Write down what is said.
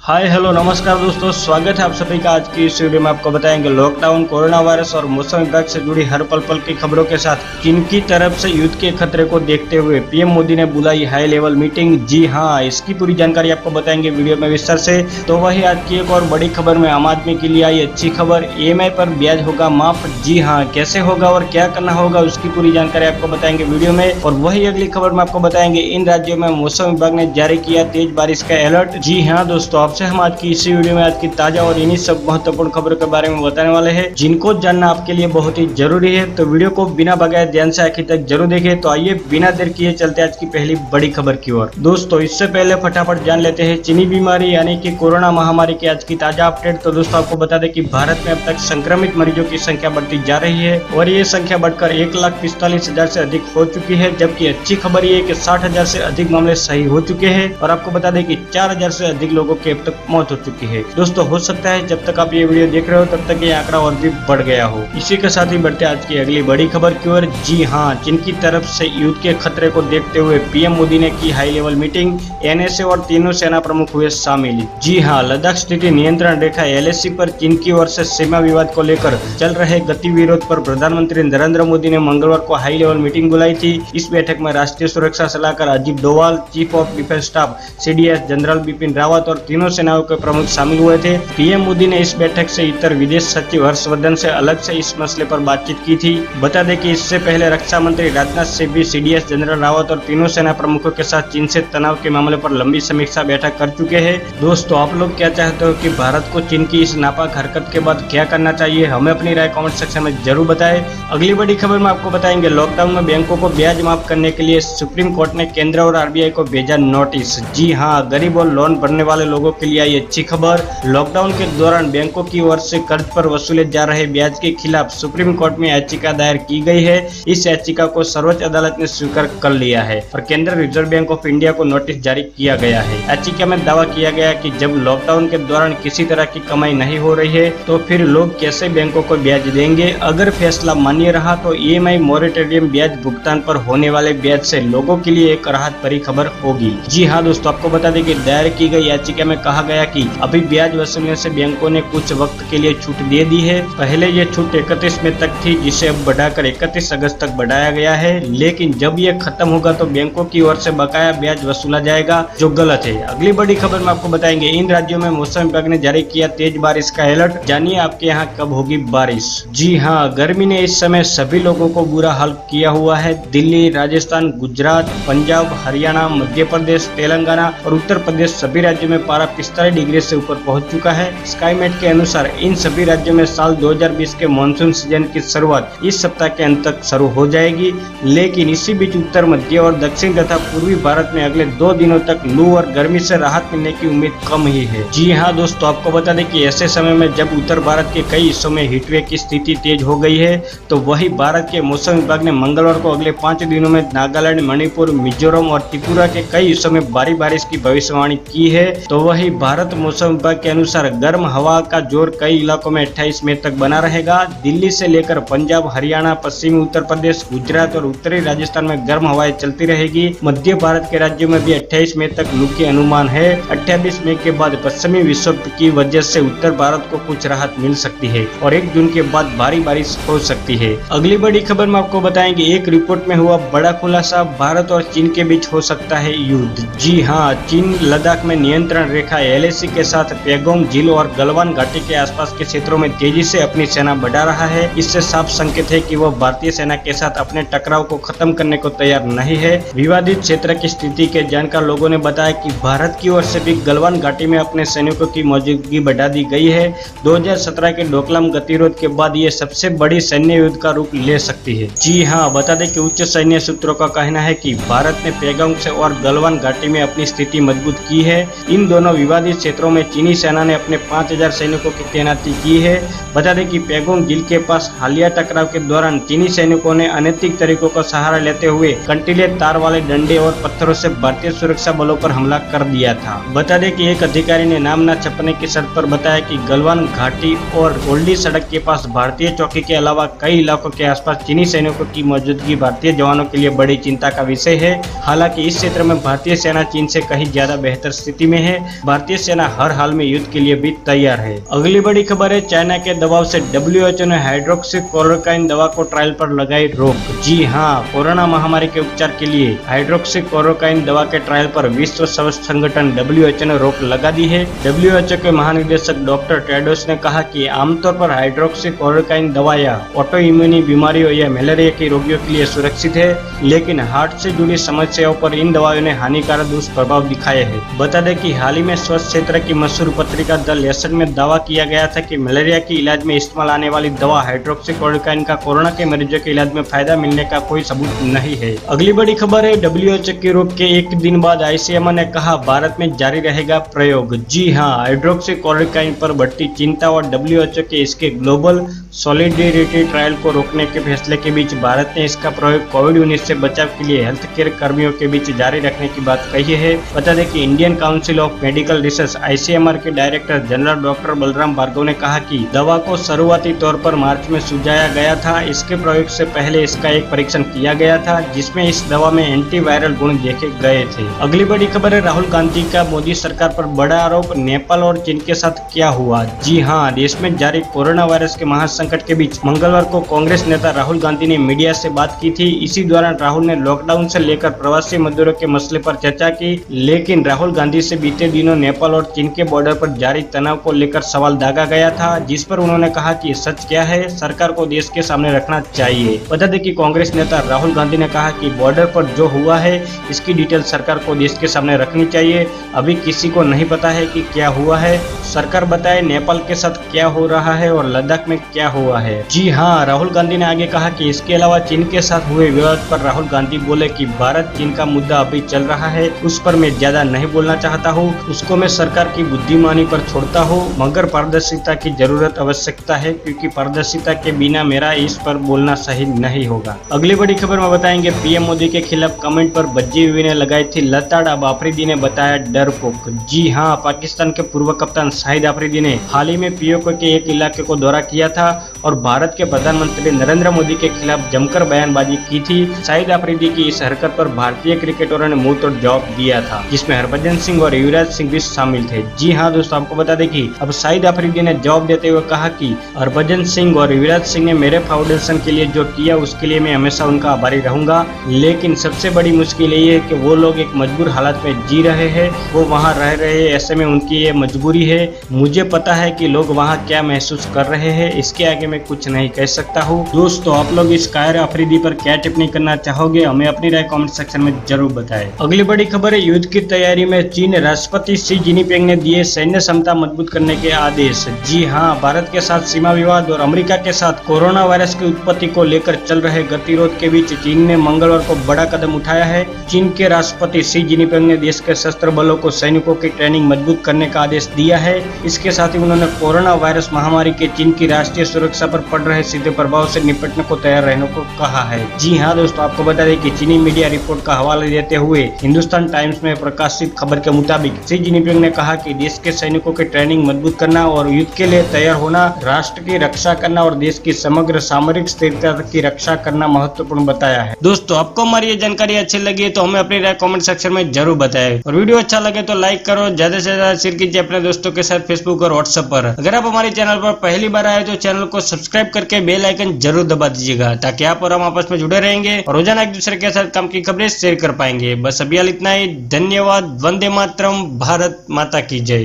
Hi hello नमस्कार दोस्तों, स्वागत है आप सभी का। आज की इस वीडियो में आपको बताएंगे लॉकडाउन, कोरोना वायरस और मौसम विभाग से जुड़ी हर पल की खबरों के साथ चीन की तरफ से युद्ध के खतरे को देखते हुए पीएम मोदी ने बुलाई हाई लेवल मीटिंग। जी हां, इसकी पूरी जानकारी आपको बताएंगे वीडियो में विस्तार से। तो वही आज की एक और बड़ी खबर में आम आदमी के लिए आई अच्छी खबर, EMI पर ब्याज होगा माफ। जी हाँ, कैसे होगा और क्या करना होगा उसकी पूरी जानकारी आपको बताएंगे वीडियो में। और वही अगली खबर में आपको बताएंगे इन राज्यों में मौसम विभाग ने जारी किया तेज बारिश का अलर्ट। जी हाँ दोस्तों, आपसे हम आज की इसी वीडियो में आज की ताजा और इन्हीं सब महत्वपूर्ण खबरों के बारे में बताने वाले हैं जिनको जानना आपके लिए बहुत ही जरूरी है। तो वीडियो को बिना बगैर ध्यान से आखिर तक जरूर देखें। तो आइए बिना देर किए चलते आज की पहली बड़ी खबर की ओर। दोस्तों इससे पहले फटाफट जान लेते हैं चीनी बीमारी यानी कि कोरोना महामारी की आज की ताजा अपडेट। तो दोस्तों आपको बता दें कि भारत में अब तक संक्रमित मरीजों की संख्या बढ़ती जा रही है और ये संख्या बढ़कर 1,45,000 से अधिक हो चुकी है। जबकि अच्छी खबर ये है कि 60,000 से अधिक मामले सही हो चुके हैं और आपको बता दें कि 4,000 से अधिक लोगों की अब तक मौत हो चुकी है। दोस्तों हो सकता है जब तक आप ये वीडियो देख रहे हो तब तक ये आंकड़ा और भी बढ़ गया हो। इसी के साथ ही बढ़ते आज की अगली बड़ी खबर की ओर। जी हाँ, चीन की तरफ से युद्ध के खतरे को देखते हुए पीएम मोदी ने की हाई लेवल मीटिंग। NSA और तीनों सेना प्रमुख हुए शामिल। जी हाँ, लद्दाख स्थिति नियंत्रण रेखा LAC पर चीन की ओर से सीमा विवाद को लेकर चल रहे गतिविरोध पर प्रधानमंत्री नरेंद्र मोदी ने मंगलवार को हाई लेवल मीटिंग बुलाई थी। इस बैठक में राष्ट्रीय सुरक्षा सलाहकार Ajit Doval, chief of defence staff CDS general Bipin Rawat और तीनों सेनाओं के प्रमुख शामिल हुए थे। पीएम मोदी ने इस बैठक से इतर विदेश सचिव हर्षवर्धन से अलग से इस मसले पर बातचीत की थी। बता दें कि इससे पहले रक्षा मंत्री राजनाथ सिंह भी CDS जनरल रावत और तीनों सेना प्रमुखों के साथ चीन से तनाव के मामले पर लंबी समीक्षा बैठक कर चुके हैं। दोस्तों आप लोग क्या चाहते हो कि भारत को चीन की इस नापाक हरकत के बाद क्या करना चाहिए, हमें अपनी राय कमेंट सेक्शन में जरूर बताएं। अगली बड़ी खबर में आपको बताएंगे लॉकडाउन में बैंकों को ब्याज माफ करने के लिए सुप्रीम कोर्ट ने केंद्र और RBI को भेजा नोटिस। जी हाँ, गरीब और लोन भरने वाले लोगों के लिए आई अच्छी खबर। लॉकडाउन के दौरान बैंकों की ओर से कर्ज पर वसूले जा रहे ब्याज के खिलाफ सुप्रीम कोर्ट में याचिका दायर की गई है। इस याचिका को सर्वोच्च अदालत ने स्वीकार कर लिया है और केंद्रीय रिजर्व बैंक ऑफ इंडिया को नोटिस जारी किया गया है। याचिका में दावा किया गया कि जब लॉकडाउन के दौरान किसी तरह की कमाई नहीं हो रही है तो फिर लोग कैसे बैंकों को ब्याज देंगे। अगर फैसला मान्य रहा तो EMI मोरेटोरियम ब्याज भुगतान पर होने वाले ब्याज से लोगों के लिए एक राहत भरी खबर होगी। जी हाँ दोस्तों, आपको बता दें कि दायर की गई याचिका में कहा गया कि अभी ब्याज वसूलने से बैंकों ने कुछ वक्त के लिए छूट दे दी है। पहले ये छूट 31 मई तक थी, जिसे अब बढ़ाकर 31 अगस्त तक बढ़ाया गया है। लेकिन जब ये खत्म होगा तो बैंकों की ओर से बकाया ब्याज वसूला जाएगा, जो गलत है। अगली बड़ी खबर में आपको बताएंगे इन राज्यों में मौसम विभाग ने जारी किया तेज बारिश का अलर्ट। जानिए आपके यहाँ कब होगी बारिश। जी हाँ, गर्मी ने इस समय सभी लोगों को बुरा हाल किया हुआ है। दिल्ली, राजस्थान, गुजरात, पंजाब, हरियाणा, मध्य प्रदेश, तेलंगाना और उत्तर प्रदेश सभी राज्यों में पारा 45 डिग्री से ऊपर पहुंच चुका है। स्काईमेट के अनुसार इन सभी राज्यों में साल 2020 के मानसून सीजन की शुरुआत इस सप्ताह के अंत तक शुरू हो जाएगी। लेकिन इसी बीच उत्तर, मध्य और दक्षिण तथा पूर्वी भारत में अगले 2 दिनों तक लू और गर्मी से राहत मिलने की उम्मीद कम ही है। जी हाँ दोस्तों, आपको बता दें कि ऐसे समय में जब उत्तर भारत के कई हिस्सों में हीटवेव की स्थिति तेज हो गई है तो वही भारत के मौसम विभाग ने मंगलवार को अगले 5 दिनों में नागालैंड, मणिपुर, मिजोरम और त्रिपुरा के कई हिस्सों में भारी बारिश की भविष्यवाणी की है। तो वही भारत मौसम विभाग के अनुसार गर्म हवा का जोर कई इलाकों में 28 मई तक बना रहेगा। दिल्ली से लेकर पंजाब, हरियाणा, पश्चिमी उत्तर प्रदेश, गुजरात और उत्तरी राजस्थान में गर्म हवाएं चलती रहेगी। मध्य भारत के राज्यों में भी 28 मई तक लू के अनुमान है। 28 मई के बाद पश्चिमी विक्षोभ की वजह से उत्तर भारत को कुछ राहत मिल सकती है और 1 जून के बाद भारी बारिश हो सकती है। अगली बड़ी खबर में आपको बताएंगे एक रिपोर्ट में हुआ बड़ा खुलासा, भारत और चीन के बीच हो सकता है युद्ध। जी हाँ, चीन लद्दाख में नियंत्रण रेखा LAC के साथ पैगोंग झील और गलवान घाटी के आसपास के क्षेत्रों में तेजी से अपनी सेना बढ़ा रहा है। इससे साफ संकेत है कि वह भारतीय सेना के साथ अपने टकराव को खत्म करने को तैयार नहीं है। विवादित क्षेत्र की स्थिति के जानकार लोगों ने बताया कि भारत की ओर से भी गलवान घाटी में अपने सैनिकों की मौजूदगी बढ़ा दी गई है। 2017 के डोकलाम गतिरोध के बाद ये सबसे बड़ी सैन्य युद्ध का रूप ले सकती है। जी हाँ, बता दें कि उच्च सैन्य सूत्रों का कहना है कि भारत ने पैगोंग से और गलवान घाटी में अपनी स्थिति मजबूत की है। इन दोनों विवादित क्षेत्रों में चीनी सेना ने अपने 5000 सैनिकों की तैनाती की है। बता दें कि पैगोंग झील के पास हालिया टकराव के दौरान चीनी सैनिकों ने अनैतिक तरीकों का सहारा लेते हुए कंटीले तार वाले डंडे और पत्थरों से भारतीय सुरक्षा बलों पर हमला कर दिया था। बता दें कि एक अधिकारी ने नाम न छपने की शर्त पर बताया कि गलवान घाटी और ओल्डी सड़क के पास भारतीय चौकी के अलावा कई इलाकों के आसपास चीनी सैनिकों की मौजूदगी भारतीय जवानों के लिए बड़ी चिंता का विषय है। हालांकि इस क्षेत्र में भारतीय सेना चीन से कहीं ज्यादा बेहतर स्थिति में है। भारतीय सेना हर हाल में युद्ध के लिए भी तैयार है। अगली बड़ी खबर है, चाइना के दबाव से WHO ने हाइड्रोक्सीक्लोरोक्विन दवा को ट्रायल पर लगाई रोक। जी हाँ, कोरोना महामारी के उपचार के लिए हाइड्रोक्सीक्लोरोक्विन दवा के ट्रायल पर विश्व स्वास्थ्य संगठन WHO ने रोक लगा दी है। WHO के महानिदेशक डॉक्टर टेड्रोस ने कहा कि आमतौर पर हाइड्रोक्सीक्लोरोक्विन दवाएं ऑटो इम्यूनी बीमारियों या मलेरिया के रोगियों के लिए सुरक्षित है, लेकिन हार्ट से जुड़ी समस्याओं पर इन दवाओं ने हानिकारक दुष्प्रभाव दिखाए हैं। बता दें कि हाल ही में स्वास्थ्य क्षेत्र की मशहूर पत्रिका द लेंसेट में दावा किया गया था कि मलेरिया के इलाज में इस्तेमाल आने वाली दवा हाइड्रोक्सीक्लोरोक्विन का कोरोना के मरीजों के इलाज में फायदा मिलने का कोई सबूत नहीं है। अगली बड़ी खबर है, WHO की रोक के एक दिन बाद ICMR ने कहा भारत में जारी रहेगा प्रयोग। जी हाँ, हाइड्रोक्सीक्लोरोक्विन पर बढ़ती चिंता और WHO के इसके ग्लोबल सॉलिडेरिटी ट्रायल को रोकने के फैसले के बीच भारत ने इसका प्रयोग कोविड-19 से बचाव के लिए हेल्थ केयर कर्मियों के बीच जारी रखने की बात कही है। बता दें कि Indian Council of Medical Research ICMR के director general doctor Balram Bhargava ने कहा कि दवा को शुरुआती तौर पर मार्च में सुझाया गया था। इसके प्रयोग से पहले इसका एक परीक्षण किया गया था जिसमें इस दवा में एंटीवायरल गुण देखे गए थे। अगली बड़ी खबर है, राहुल गांधी का मोदी सरकार पर बड़ा आरोप, नेपाल और चीन के साथ क्या हुआ। जी हाँ, देश में जारी कोरोना वायरस के महासंकट के बीच मंगलवार को कांग्रेस नेता राहुल गांधी ने मीडिया से बात की थी। इसी दौरान राहुल ने लॉकडाउन से लेकर प्रवासी मजदूरों के मसले पर चर्चा की, लेकिन राहुल गांधी से बीते दिनों नेपाल और चीन के बॉर्डर पर जारी तनाव को लेकर सवाल दागा गया था, जिस पर उन्होंने कहा कि सच क्या है, सरकार को देश के सामने रखना चाहिए। बता दें कि कांग्रेस नेता राहुल गांधी ने कहा कि बॉर्डर पर जो हुआ है इसकी डिटेल सरकार को देश के सामने रखनी चाहिए। अभी किसी को नहीं पता है कि क्या हुआ है, सरकार बताए नेपाल के साथ क्या हो रहा है और लद्दाख में क्या हुआ है। जी हाँ, राहुल गांधी ने आगे कहा कि इसके अलावा चीन के साथ हुए विवाद पर राहुल गांधी बोले कि भारत चीन का मुद्दा अभी चल रहा है, उस पर मैं ज्यादा नहीं बोलना चाहता हूँ, उसको मैं सरकार की बुद्धिमानी पर छोड़ता हूँ, मगर पारदर्शिता की जरूरत आवश्यकता है क्योंकि पारदर्शिता के बिना मेरा इस पर बोलना सही नहीं होगा। अगली बड़ी खबर में बताएंगे, पीएम मोदी के खिलाफ कमेंट पर बज्जी बीवी ने लगाई थी लताड़, अब आफरीदी ने बताया डरपोक। जी हाँ, पाकिस्तान के पूर्व कप्तान शाहिद आफरीदी ने हाल ही में POK के एक इलाके को दौरा किया था और भारत के प्रधानमंत्री नरेंद्र मोदी के खिलाफ जमकर बयानबाजी की थी। शाहिद आफरीदी की इस हरकत पर भारतीय क्रिकेटरों ने मुंह तोड़ जवाब दिया था, जिसमें हरभजन सिंह और युवराज सिंह भी शामिल थे। जी हाँ दोस्तों, आपको बता दें कि अब शाहिद आफरीदी ने जवाब देते हुए कहा कि हरभजन सिंह और युवराज सिंह ने मेरे फाउंडेशन के लिए जो किया उसके लिए मैं हमेशा उनका आभारी रहूंगा, लेकिन सबसे बड़ी मुश्किल ये है कि वो लोग एक मजबूर हालत में जी रहे हैं, वो वहाँ रह रहे हैं, ऐसे में उनकी ये मजबूरी है। मुझे पता है कि लोग वहाँ क्या महसूस कर रहे हैं, इसके आगे मैं कुछ नहीं कह सकता हूँ। दोस्तों, आप लोग इस कायर आफरीदी पर क्या टिप्पणी करना चाहोगे, हमें अपनी राय कमेंट सेक्शन में जरूर बताएं। अगली बड़ी खबर है, युद्ध की तैयारी में चीन, राष्ट्रपति शी जिनपिंग ने दिए सैन्य क्षमता मजबूत करने के आदेश। जी हाँ, भारत के साथ सीमा विवाद और अमेरिका के साथ कोरोना वायरस की उत्पत्ति को लेकर चल रहे गतिरोध के बीच चीन ने मंगलवार को बड़ा कदम उठाया है। चीन के राष्ट्रपति शी जिनपिंग ने देश के सशस्त्र बलों को सैनिकों की ट्रेनिंग मजबूत करने का आदेश दिया है। इसके साथ ही उन्होंने कोरोना वायरस महामारी के चीन की राष्ट्रीय सुरक्षा पर पड़ रहे सीधे प्रभाव से निपटने को तैयार रहने को कहा है। जी हाँ दोस्तों, आपको बता दें कि चीनी मीडिया रिपोर्ट का हवाला देते हुए हिंदुस्तान टाइम्स में प्रकाशित खबर के मुताबिक शी जिनपिंग ने कहा कि देश के सैनिकों की ट्रेनिंग मजबूत करना और युद्ध के लिए तैयार होना, राष्ट्र की रक्षा करना और देश की समग्र सामरिक स्थिरता की रक्षा करना महत्वपूर्ण बताया है। दोस्तों, आपको हमारी ये जानकारी अच्छी लगी तो हमें अपनी राय कमेंट सेक्शन में जरूर बताएं और वीडियो अच्छा लगे तो लाइक करो, ज्यादा से ज्यादा शेयर कीजिए अपने दोस्तों के साथ फेसबुक और व्हाट्सएप पर। अगर आप हमारे चैनल पर पहली बार आए तो चैनल को सब्सक्राइब करके बेल आइकन जरूर दबा दीजिएगा, ताकि आप और हम आपस में जुड़े रहेंगे और रोजाना एक दूसरे के साथ काम की खबरें शेयर कर पाएंगे। बस अभी इतना ही, धन्यवाद। वंदे मातरम, भारत माता की जय।